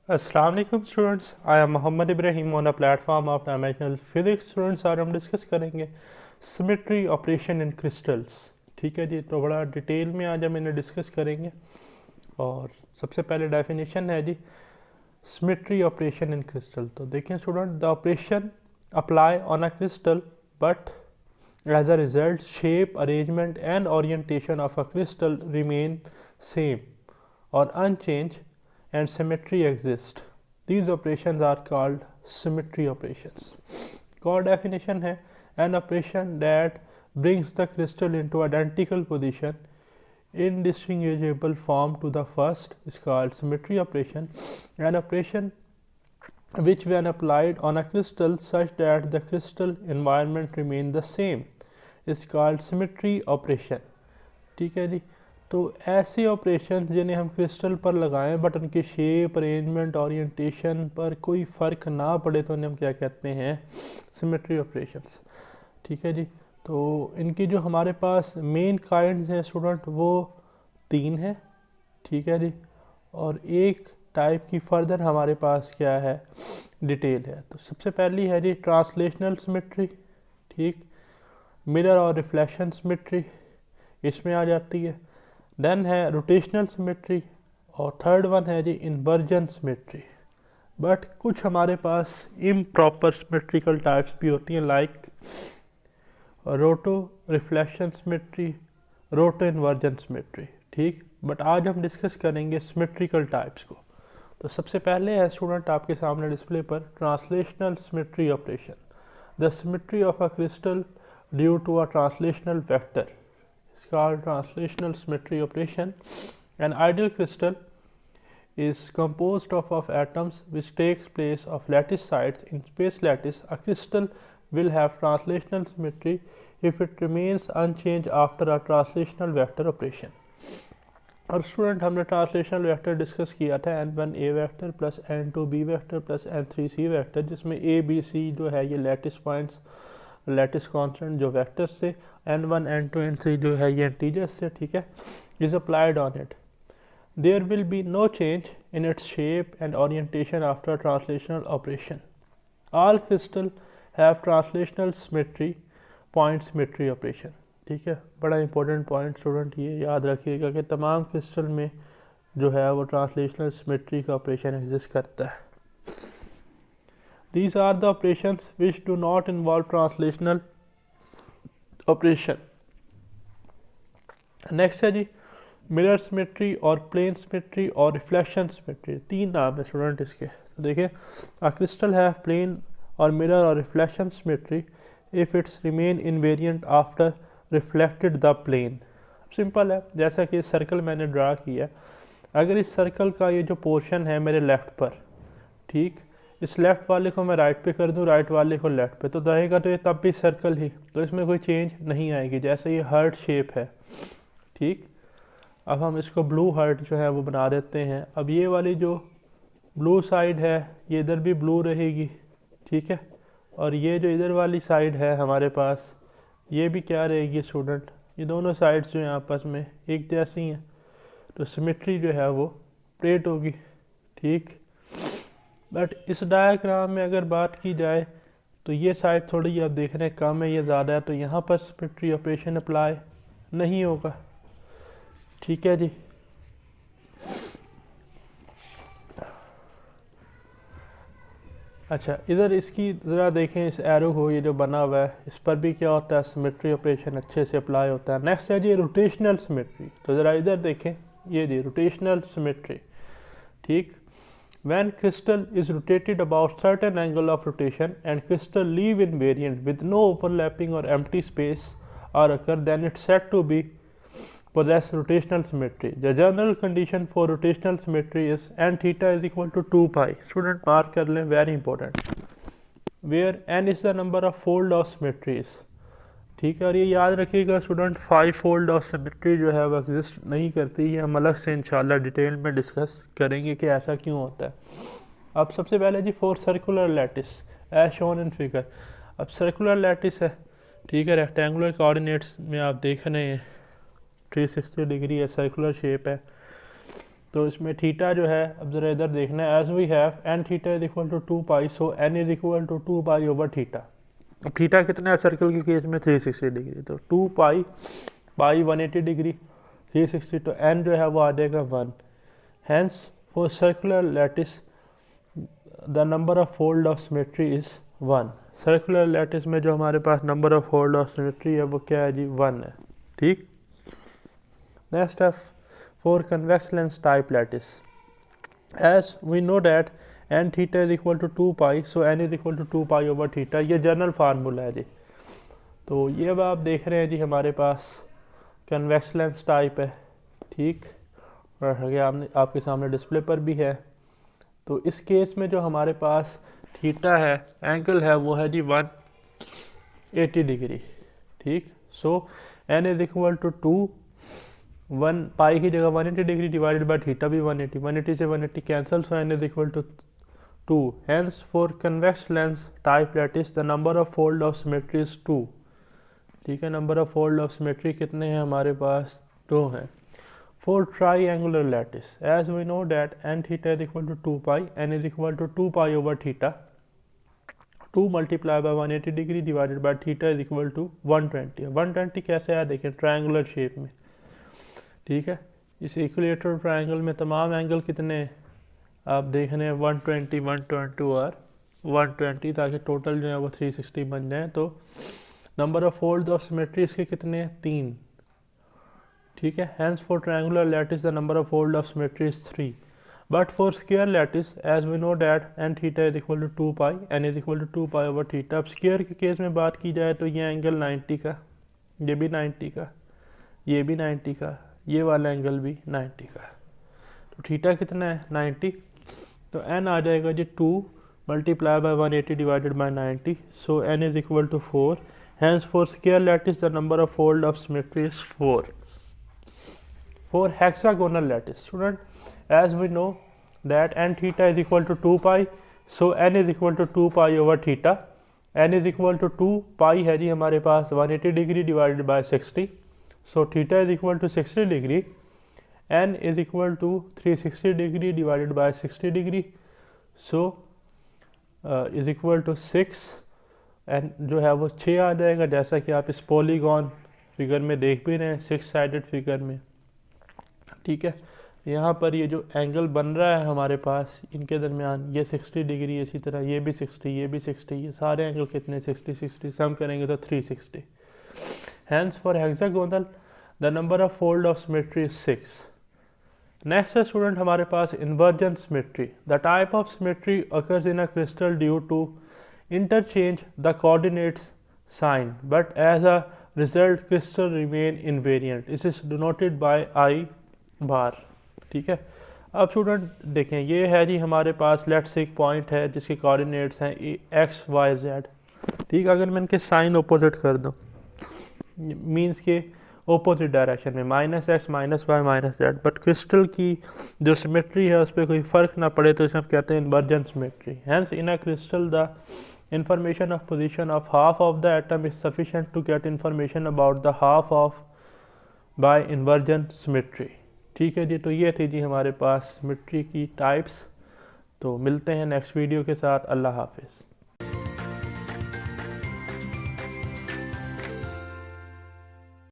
Assalamu alaikum students, I am Mohammed Ibrahim on a platform of Dimensional Physics students। आज हम discuss करेंगे symmetry operation इन crystals. ठीक है जी, तो बड़ा डिटेल में आज हम इन्हें डिस्कस करेंगे। और सबसे पहले डेफिनेशन है जी सिमेट्री ऑपरेशन इन क्रिस्टल। तो देखें student, the operation apply on a crystal but as a result shape arrangement and orientation of a crystal remain same और unchange and symmetry exist. These operations are called symmetry operations. Core definition है an operation that brings the crystal into identical position indistinguishable form to the first is called symmetry operation. An operation which when applied on a crystal such that the crystal environment remain the same is called symmetry operation. ठीक है जी, तो ऐसे operation जिन्हें हम crystal पर लगाएं but उनके शेप अरेंजमेंट ओरिएंटेशन पर कोई फ़र्क ना पड़े तो उन्हें हम क्या कहते हैं, सिमेट्री ऑपरेशंस। ठीक है जी, तो इनकी जो हमारे पास मेन काइंड्स हैं स्टूडेंट वो 3 हैं। ठीक है जी, और एक टाइप की फर्दर हमारे पास क्या है, डिटेल है। तो सबसे पहली है जी ट्रांसलेशनल सिमेट्री। ठीक, मिरर और रिफ्लेक्शन सिमेट्री इसमें आ जाती है। देन है रोटेशनल सिमेट्री और थर्ड वन है जी इन्वर्जन सिमेट्री। बट कुछ हमारे पास इम्प्रॉपर सिमेट्रिकल टाइप्स भी होती हैं लाइक रोटो रिफ्लेक्शन सिमेट्री, रोटो इन्वर्जन सिमेट्री। ठीक, बट आज हम डिस्कस करेंगे सिमेट्रिकल टाइप्स को। तो सबसे पहले है स्टूडेंट आपके सामने डिस्प्ले पर translational symmetry operation. The symmetry of a crystal due to a translational vector called translational symmetry operation. An ideal crystal is composed of atoms which takes place of lattice sites in space lattice. A crystal will have translational symmetry if it remains unchanged after a translational vector operation. और student हमने translational vector discuss किया था n1 a vector plus n2 b vector plus n3 c vector, जिसमें a b c जो है ये lattice points lattice constant जो vectors से, n1 n2 n3 जो है ये इंटीजर्स से। ठीक है, is applied on it. There will be no change in its shape and orientation after translational operation. All crystal have translational symmetry point symmetry operation. ठीक है, बड़ा इंपॉर्टेंट पॉइंट स्टूडेंट ये याद रखिएगा कि तमाम क्रिस्टल में जो है वो ट्रांसलेशनल सिमेट्री का ऑपरेशन एग्जिस्ट करता है। These are the operations which do not involve translational operation. Next है जी मिरर सिमेट्री और प्लेन सिमेट्री और रिफ्लेक्शन सिमेट्री। 3 नाम है स्टूडेंट इसके। तो देखिए, a crystal have plane और मिरर और reflection symmetry if it's remain invariant after reflected the plane। Simple है, जैसा कि सर्कल मैंने ड्रा किया, अगर इस सर्कल का ये जो पोर्शन है मेरे लेफ़्ट पर, ठीक, इस लेफ़्ट वाले को मैं राइट पे कर दूं, राइट वाले को लेफ़्ट पे, तो रहेगा तो ये तब भी सर्कल ही, तो इसमें कोई चेंज नहीं आएगी। जैसे ये हार्ट शेप है, ठीक, अब हम इसको ब्लू हार्ट जो है वो बना देते हैं। अब ये वाली जो ब्लू साइड है ये इधर भी ब्लू रहेगी, ठीक है, और ये जो इधर वाली साइड है हमारे पास ये भी क्या रहेगी स्टूडेंट, ये दोनों साइड्स जो हैं आपस में एक जैसी हैं, तो सिमेट्री जो है वो क्रिएट होगी। ठीक, बट इस डायग्राम में अगर बात की जाए तो ये साइड थोड़ी आप देख रहे हैं कम है, ये ज़्यादा है, तो यहाँ पर सिमेट्री ऑपरेशन अप्लाई नहीं होगा। ठीक है जी, अच्छा इधर इसकी ज़रा देखें, इस एरो को ये जो बना हुआ है इस पर भी क्या होता है, सिमेट्री ऑपरेशन अच्छे से अप्लाई होता है। नेक्स्ट है जी रोटेशनल सिमेट्री। तो ज़रा इधर देखें, ये जी रोटेशनल सिमेट्री। ठीक, when crystal is rotated about certain angle of rotation and crystal leave invariant with no overlapping or empty space or occur, then it's said to be possess rotational symmetry. The general condition for rotational symmetry is n theta is equal to 2 pi. Student mark कर लें, very important, where n is the number of fold of symmetries। ठीक है, और ये याद रखिएगा student 5 fold of symmetry जो है वो एग्जिस्ट नहीं करती। ये हम अलग से इंशाल्लाह डिटेल में डिस्कस करेंगे कि ऐसा क्यों होता है। अब सबसे पहले G for circular lattice as shown in figure. अब सर्कुलर लैटिस है, ठीक है, रेक्टेंगुलर कोऑर्डिनेट्स में आप देख रहे हैं 360 डिग्री है, सर्कुलर शेप है। तो इसमें थीटा जो है, अब ज़रा इधर देखना है, as we have n theta is equal to 2 pi, so n is equal to 2 pi over theta. अब थीटा कितना है सर्कल के केस में 360 डिग्री, तो 2 पाई 180 डिग्री 360, तो एन जो है वो आ जाएगा 1। Hence for circular lattice the number of fold of symmetry is 1। Circular lattice में जो हमारे पास number of fold of symmetry है वो क्या है जी, 1 है। ठीक। नेक्स्ट है for convex lens type lattice, as we know that n theta is equal to 2 pi, so n is equal to 2 pi over theta. ये जनरल फार्मूला है जी। तो ये अब आप देख रहे हैं जी, हमारे पास कन्वेक्स लेंस टाइप है। ठीक, और आपने आपके सामने डिस्प्ले पर भी है। तो इस केस में जो हमारे पास थीटा है, एंगल है, वो है जी 180 डिग्री। ठीक। सो एन इज इक्वल टू 2, 1 पाई की जगह 180 डिग्री डिवाइडेड बाय थीटा भी 180, 180 से 180 cancel, so n is equal to 2। Hence for convex lens type lattice the number of fold of symmetry is 2। ठीक है, number of fold of symmetry कितने हैं हमारे पास, 2 हैं। For triangular lattice, as we know that n theta is equal to 2 pi, n is equal to 2 pi over theta, 2 multiplied by 180 degree divided by theta is equal to 120। 120 कैसे आया देखें, triangular shape में। ठीक है, इस equilateral triangle में तमाम angle कितने आप देख रहे हैं, 120, 120 और 120, ताकि टोटल जो है वो 360 बन जाए। तो number of fold of symmetry इसके कितने हैं, 3। ठीक है, hence for triangular lattice the number of fold of symmetry is 3, but for square lattice as we know that n theta is equal to 2 pi, n is equal to 2 pi over theta. अब square के case में बात की जाए तो ये angle 90 का, ये भी 90 का, ये भी 90 का, ये वाला एंगल भी 90 का। तो थीटा कितना है, 90। तो एन आ जाएगा जी 2 multiply by 180 divided by 90, so n is equal to 4। Hence for square lattice the number of fold of symmetry is 4। For hexagonal lattice, student, as we know that n theta is equal to 2 pi, so n is equal to 2 pi over theta। n is equal to 2 pi है जी हमारे पास 180 degree divided by 60, so theta is equal to 60 degree, n is equal to 360 degree divided by 60 degree, so is equal to 6, n जो है वो 6 आ जाएगा, जैसा कि आप इस पॉलीगॉन फिगर में देख भी रहे हैं, 6 साइडेड फिगर में। ठीक है, यहाँ पर ये जो एंगल बन रहा है हमारे पास इनके दरमियान, ये 60 डिग्री, इसी तरह ये भी 60, ये भी 60, ये सारे एंगल कितने 60 60, सम करेंगे तो 360। Hence for hexagonal the number of fold of symmetry is 6। Next है स्टूडेंट हमारे पास inversion symmetry. The type of symmetry occurs in a crystal due to interchange the coordinates sign, but as a result crystal remain invariant. It is denoted by I bar. ठीक है, अब student देखें, ये है जी हमारे पास let's say एक point है जिसके कोऑर्डिनेट्स हैं एक्स वाई जेड। ठीक है, अगर मैं इनके साइन ऑपोजिट कर दूं, मींस के ऑपोजिट डायरेक्शन में, -x -y -z, but crystal की जो सिमेट्री है उस पर कोई फ़र्क ना पड़े, तो इसे हम कहते हैं inversion symmetry. Hence in a crystal the information of position of half of the atom is sufficient to get information about the half of by inversion symmetry. ठीक है जी, तो ये थी जी हमारे पास सिमेट्री की टाइप्स। तो मिलते हैं नेक्स्ट वीडियो के साथ। अल्लाह हाफिज़।